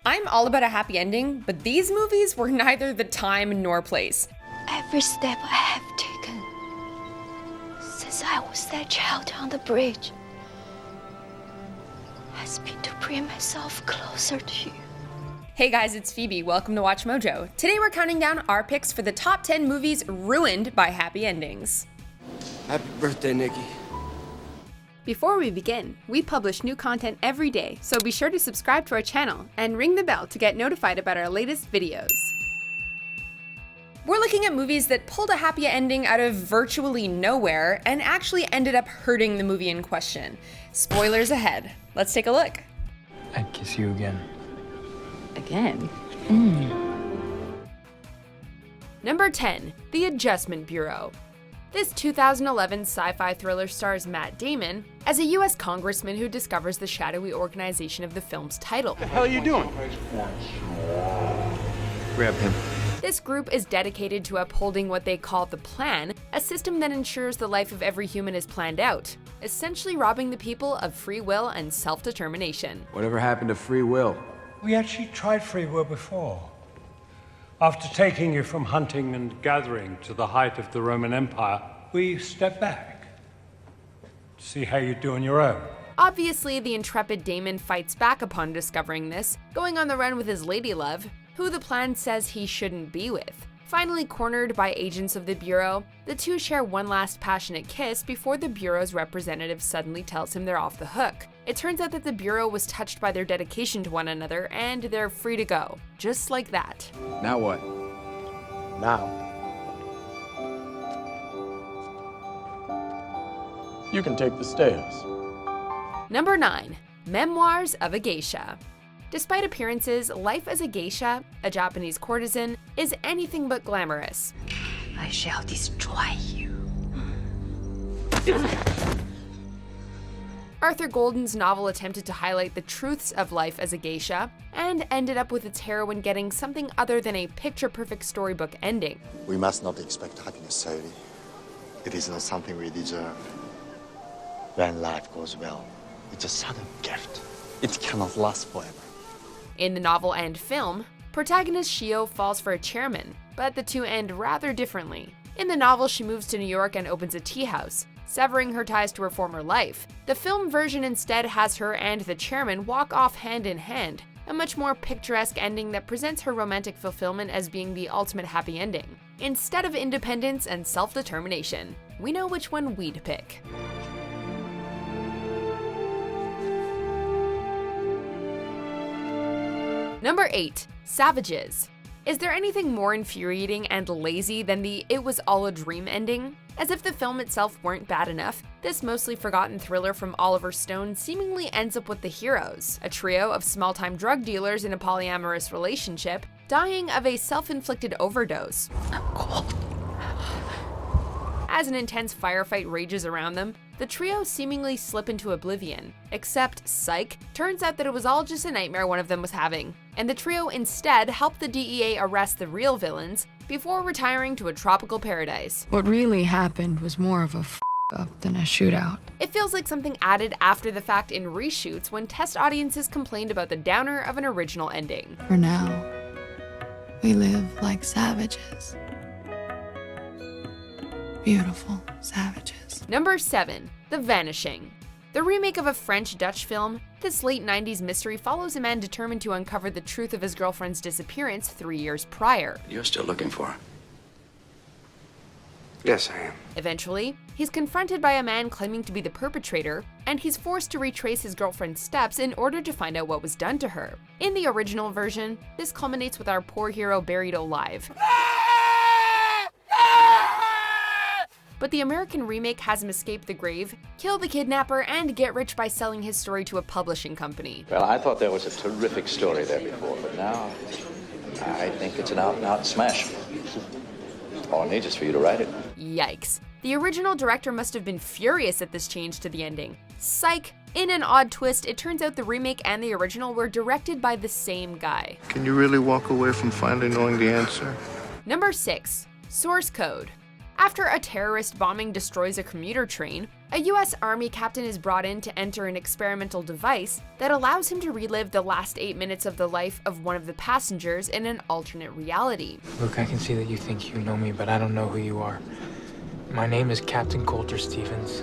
I'm all about a happy ending, but these movies were neither the time nor place. Every step I have taken since I was that child on the bridge has been to bring myself closer to you. Hey guys, it's Phoebe. Welcome to Watch Mojo. Today we're counting down our picks for the top 10 movies ruined by happy endings. Happy birthday, Nikki. Before we begin, we publish new content every day, so be sure to subscribe to our channel and ring the bell to get notified about our latest videos. We're looking at movies that pulled a happy ending out of virtually nowhere and actually ended up hurting the movie in question. Spoilers ahead. Let's take a look. I'd kiss you again. Again? Number 10, The Adjustment Bureau. This 2011 sci-fi thriller stars Matt Damon as a US congressman who discovers the shadowy organization of the film's title. What the hell are you doing? Grab him. This group is dedicated to upholding what they call the Plan, a system that ensures the life of every human is planned out, essentially robbing the people of free will and self-determination. Whatever happened to free will? We actually tried free will before. After taking you from hunting and gathering to the height of the Roman Empire, we stepped back to see how you do on your own. Obviously, the intrepid Damon fights back upon discovering this, going on the run with his ladylove, who the Plan says he shouldn't be with. Finally cornered by agents of the Bureau, the two share one last passionate kiss before the Bureau's representative suddenly tells him they're off the hook. It turns out that the Bureau was touched by their dedication to one another, and they're free to go. Just like that. Now what? Now. You can take the stairs. Number 9. Memoirs of a Geisha. Despite appearances, life as a geisha, a Japanese courtesan, is anything but glamorous. I shall destroy you. Arthur Golden's novel attempted to highlight the truths of life as a geisha, and ended up with its heroine getting something other than a picture-perfect storybook ending. We must not expect happiness solely. It is not something we deserve. When life goes well, it's a sudden gift. It cannot last forever. In the novel and film, protagonist Shio falls for a chairman, but the two end rather differently. In the novel, she moves to New York and opens a tea house, severing her ties to her former life. The film version instead has her and the chairman walk off hand in hand, a much more picturesque ending that presents her romantic fulfillment as being the ultimate happy ending. Instead of independence and self-determination, we know which one we'd pick. Number 8. Savages. Is there anything more infuriating and lazy than the "it was all a dream" ending? As if the film itself weren't bad enough, this mostly forgotten thriller from Oliver Stone seemingly ends up with the heroes, a trio of small-time drug dealers in a polyamorous relationship, dying of a self-inflicted overdose. As an intense firefight rages around them, the trio seemingly slip into oblivion. Except, psych, turns out that it was all just a nightmare one of them was having, and the trio instead helped the DEA arrest the real villains before retiring to a tropical paradise. What really happened was more of a up than a shootout. It feels like something added after the fact in reshoots when test audiences complained about the downer of an original ending. For now, we live like savages. Beautiful savages. Number 7. The Vanishing. The remake of a French-Dutch film, this late 90s mystery follows a man determined to uncover the truth of his girlfriend's disappearance 3 years prior. You're still looking for her? Yes, I am. Eventually, he's confronted by a man claiming to be the perpetrator, and he's forced to retrace his girlfriend's steps in order to find out what was done to her. In the original version, this culminates with our poor hero buried alive. But the American remake has him escape the grave, kill the kidnapper, and get rich by selling his story to a publishing company. Well, I thought there was a terrific story there before, but now I think it's an out-and-out smash. All it needs is for you to write it. Yikes. The original director must have been furious at this change to the ending. Psych! In an odd twist, it turns out the remake and the original were directed by the same guy. Can you really walk away from finally knowing the answer? Number 6. Source Code. After a terrorist bombing destroys a commuter train, A US Army captain is brought in to enter an experimental device that allows him to relive the last 8 minutes of the life of one of the passengers in an alternate reality. Look, I can see that you think you know me, but I don't know who you are. My name is Captain Coulter Stevens.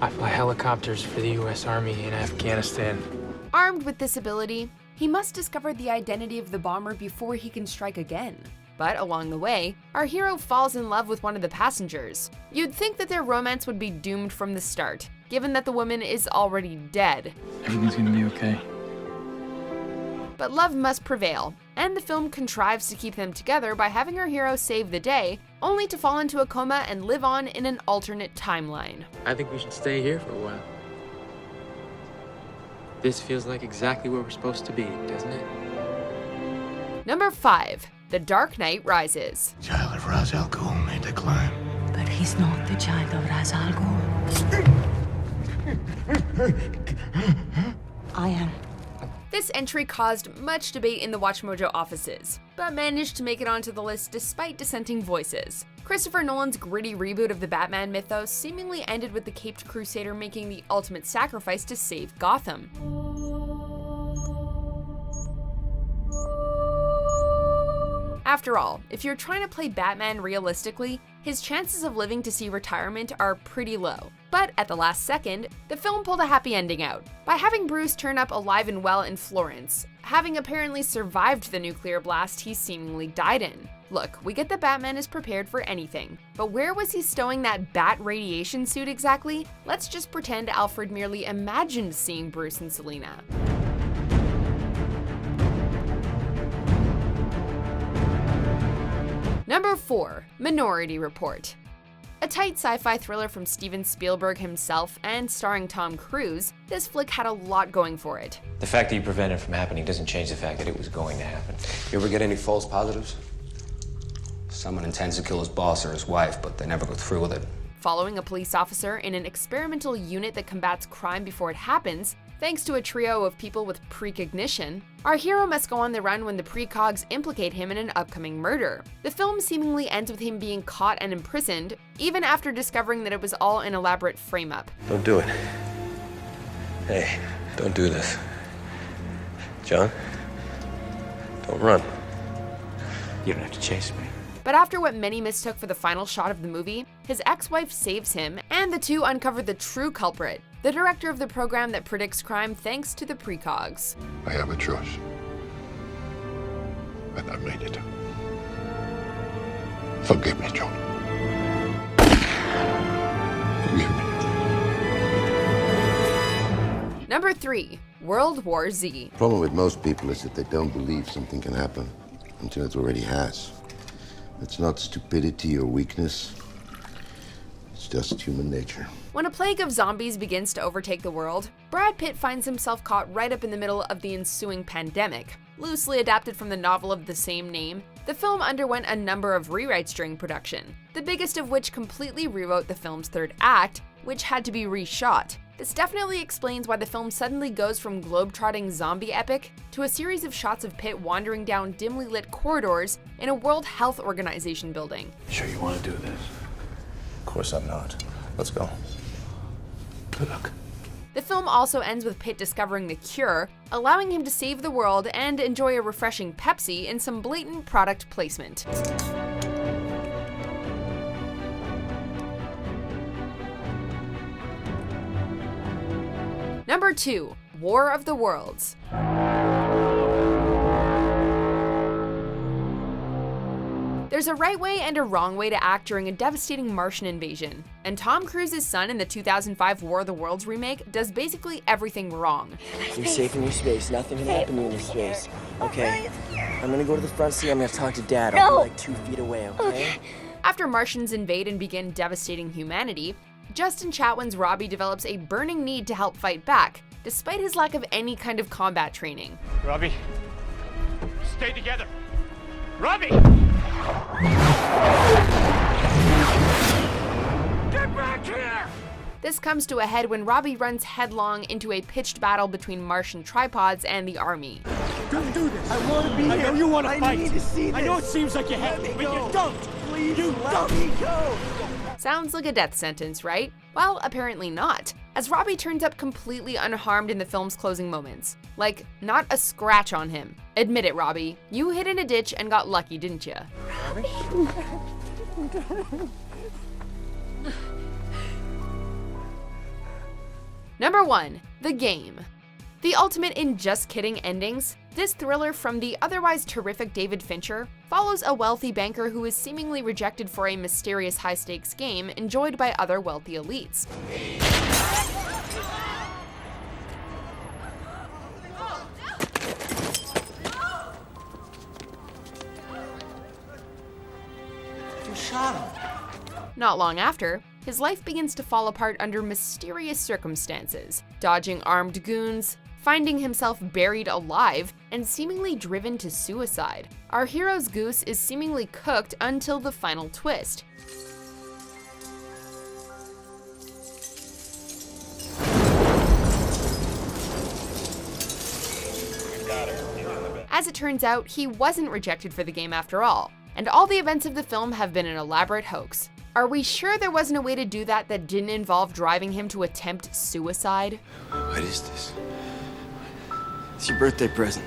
I fly helicopters for the US Army in Afghanistan. Armed with this ability, he must discover the identity of the bomber before he can strike again. But along the way, our hero falls in love with one of the passengers. You'd think that their romance would be doomed from the start, given that the woman is already dead. Everything's gonna be okay. But love must prevail, and the film contrives to keep them together by having our hero save the day, only to fall into a coma and live on in an alternate timeline. I think we should stay here for a while. This feels like exactly where we're supposed to be, doesn't it? Number 5. The Dark Knight Rises. Child of Ra's al Ghul may decline. But he's not the child of Ra's al Ghul. I am. This entry caused much debate in the WatchMojo offices, but managed to make it onto the list despite dissenting voices. Christopher Nolan's gritty reboot of the Batman mythos seemingly ended with the caped crusader making the ultimate sacrifice to save Gotham. After all, if you're trying to play Batman realistically, his chances of living to see retirement are pretty low. But at the last second, the film pulled a happy ending out by having Bruce turn up alive and well in Florence, having apparently survived the nuclear blast he seemingly died in. Look, we get that Batman is prepared for anything, but where was he stowing that bat radiation suit exactly? Let's just pretend Alfred merely imagined seeing Bruce and Selina. Number 4. Minority Report. A tight sci-fi thriller from Steven Spielberg himself and starring Tom Cruise, this flick had a lot going for it. The fact that you prevented it from happening doesn't change the fact that it was going to happen. You ever get any false positives? Someone intends to kill his boss or his wife, but they never go through with it. Following a police officer in an experimental unit that combats crime before it happens, thanks to a trio of people with precognition, our hero must go on the run when the precogs implicate him in an upcoming murder. The film seemingly ends with him being caught and imprisoned, even after discovering that it was all an elaborate frame-up. Don't do it. Hey, don't do this. John, don't run. You don't have to chase me. But after what many mistook for the final shot of the movie, his ex-wife saves him, and the two uncover the true culprit, the director of the program that predicts crime thanks to the precogs. I have a choice. And I made it. Forgive me, John. Forgive me. Number 3. World War Z. The problem with most people is that they don't believe something can happen until it already has. It's not stupidity or weakness. It's just human nature. When a plague of zombies begins to overtake the world, Brad Pitt finds himself caught right up in the middle of the ensuing pandemic. Loosely adapted from the novel of the same name, the film underwent a number of rewrites during production, the biggest of which completely rewrote the film's third act, which had to be reshot. This definitely explains why the film suddenly goes from globe-trotting zombie epic to a series of shots of Pitt wandering down dimly lit corridors in a World Health Organization building. Sure you want to do this? Of course I'm not. Let's go. Good luck. The film also ends with Pitt discovering the cure, allowing him to save the world and enjoy a refreshing Pepsi in some blatant product placement. Number 2. War of the Worlds. There's a right way and a wrong way to act during a devastating Martian invasion, and Tom Cruise's son in the 2005 War of the Worlds remake does basically everything wrong. You're safe in your space. Nothing can happen to you in your space. Okay? I'm gonna go to the front seat. I'm gonna talk to Dad. I'll be like 2 feet away, okay? After Martians invade and begin devastating humanity, Justin Chatwin's Robbie develops a burning need to help fight back, despite his lack of any kind of combat training. Robbie, stay together. Robbie! Get back here! This comes to a head when Robbie runs headlong into a pitched battle between Martian tripods and the army. Don't do this. I want to be I here. know you want to fight. I need to see this. I know it seems like you have, but you don't. Please You let don't. me go. Sounds like a death sentence, right? Well, apparently not, as Robbie turns up completely unharmed in the film's closing moments. Like, not a scratch on him. Admit it, Robbie. You hid in a ditch and got lucky, didn't you? Number 1. The Game. The ultimate in just kidding endings, this thriller from the otherwise terrific David Fincher follows a wealthy banker who is seemingly rejected for a mysterious high-stakes game enjoyed by other wealthy elites. You shot him. Not long after, his life begins to fall apart under mysterious circumstances, dodging armed goons, finding himself buried alive, and seemingly driven to suicide. Our hero's goose is seemingly cooked until the final twist. As it turns out, he wasn't rejected for the game after all, and all the events of the film have been an elaborate hoax. Are we sure there wasn't a way to do that that didn't involve driving him to attempt suicide? What is this? It's your birthday present.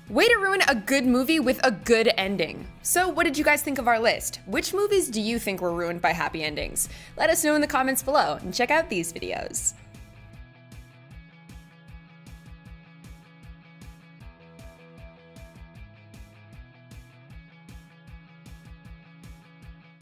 Way to ruin a good movie with a good ending. So what did you guys think of our list? Which movies do you think were ruined by happy endings? Let us know in the comments below and check out these videos.